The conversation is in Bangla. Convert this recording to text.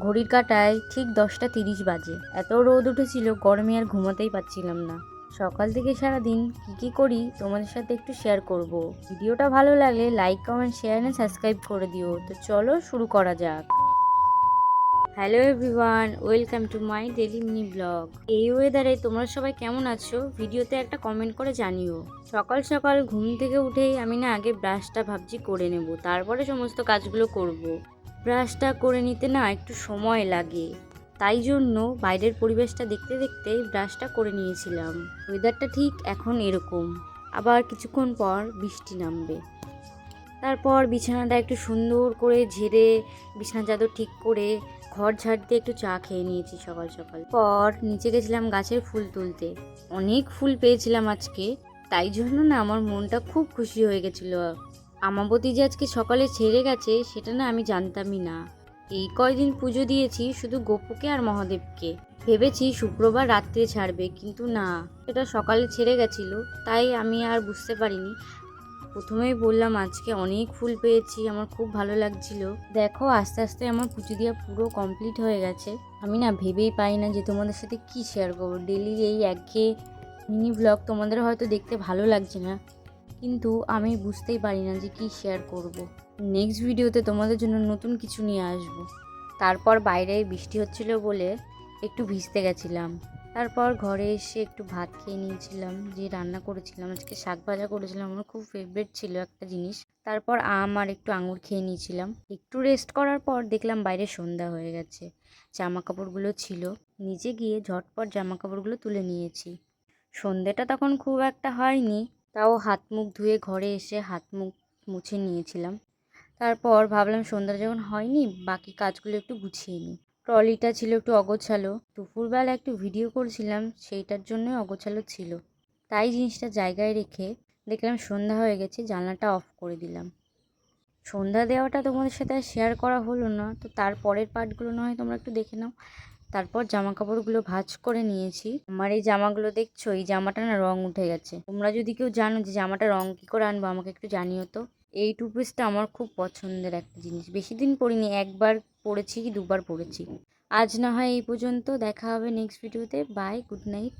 ঘড়ির কাঁটায় ঠিক 10টা 30 বাজে। এত রোদ উঠেছিল, গরমে আর ঘুমাতেই পারছিলাম না। সকাল থেকে সারাদিন কি করি তোমাদের সাথে একটু শেয়ার করব। ভিডিওটা ভালো লাগলে like, comment, share and subscribe করে দিও। তো চলো শুরু করা যাক। Hello everyone, welcome to my daily mini blog. এই ওয়েদারে তোমরা সবাই কেমন আছো? ভিডিওতে একটা কমেন্ট করে জানিও। সকাল সকাল ঘুম থেকে উঠেই আমি না আগে ব্রাশটা ভাবছি করে নেব, তারপরে সমস্ত কাজগুলো করব। ব্রাশটা করে নিতে না একটু সময় লাগে, তাই জন্য বাইরের পরিবেশটা দেখতে দেখতে ব্রাশটা করে নিয়েছিলাম। ওয়েদারটা ঠিক এখন এরকম, আবার কিছুক্ষণ পর বৃষ্টি নামবে। তারপর বিছানাটা একটু সুন্দর করে ঝেড়ে বিছানা চাদর ঠিক করে ঘর ঝাড় দিয়ে একটু চা খেয়ে নিয়েছি সকাল সকাল। পর নিচে গেছিলাম গাছের ফুল তুলতে। অনেক ফুল পেয়েছিলাম আজকে, তাই জন্য না আমার মনটা খুব খুশি হয়ে গেছিল। আমাবতী যে আজকে সকালে ছেড়ে গেছে সেটা না আমি জানতামই না। এই কয়দিন পুজো দিয়েছি শুধু গোপুকে আর মহাদেবকে। ভেবেছি শুক্রবার রাত্রে ছাড়বে, কিন্তু না, এটা সকালে ছেড়ে গেছিল, তাই আমি আর বুঝতে পারিনি। প্রথমেই বললাম আজকে অনেক ফুল পেয়েছি, আমার খুব ভালো লাগছিল। দেখো আস্তে আস্তে আমার পুজো দেওয়া পুরো কমপ্লিট হয়ে গেছে। আমি না ভেবেই পাই না যে তোমাদের সাথে কি শেয়ার করবো। ডেলি এই একঘেয়ে মিনি ব্লগ তোমাদের হয়তো দেখতে ভালো লাগছে না, কিন্তু আমি বুঝতেই পারি না যে কি শেয়ার করব। নেক্সট ভিডিওতে তোমাদের জন্য নতুন কিছু নিয়ে আসব। তারপর বাইরে বৃষ্টি হচ্ছিল বলে একটু ভিজতে গেছিলাম। তারপর ঘরে এসে একটু ভাত খেয়ে নিয়েছিলাম, যে রান্না করেছিলাম আজকে শাক ভাজা করেছিলাম, আমার খুব ফেভারিট ছিল একটা জিনিস। তারপর আম আর একটু আঙুর খেয়ে নিয়েছিলাম। একটু রেস্ট করার পর দেখলাম বাইরে সন্ধ্যা হয়ে গেছে। জামা কাপড়গুলো ছিল, নিচে গিয়ে ঝটপট জামা কাপড়গুলো তুলে নিয়েছি। সন্ধ্যেটা তখন খুব একটা হয়নি, তাও হাত মুখ ধুয়ে ঘরে এসে হাত মুখ মুছে নিয়েছিলাম। তারপর ভাবলাম সন্ধ্যা যখন হয়নি, বাকি কাজগুলো একটু গুছিয়ে নিই। ট্রলিটা ছিল একটু অগোছালো, দুপুরবেলা একটু ভিডিও করছিলাম, সেইটার জন্যই অগোছালো ছিল। তাই জিনিসটা জায়গায় রেখে দেখলাম সন্ধ্যা হয়ে গেছে, জানলাটা অফ করে দিলাম। সন্ধ্যা দেওয়াটা তোমাদের সাথে আর শেয়ার করা হলো না, তো তারপরের পার্টগুলো না হয় তোমরা একটু দেখে নাও। তারপর জামা কাপড়গুলো ভাঁজ করে নিয়েছি। আমার এই জামাগুলো দেখছো, এই জামাটা না রং উঠে গেছে। তোমরা যদি কেউ জানো যে জামাটা রং কী করে আনবো আমাকে একটু জানিও তো। এই টু পিসটা আমার খুব পছন্দের একটা জিনিস, বেশি দিন পরিনি, একবার পরেছি কি দুবার পরেছি। আজ না হয় এই পর্যন্ত, দেখা হবে নেক্সট ভিডিওতে। Bye, good night.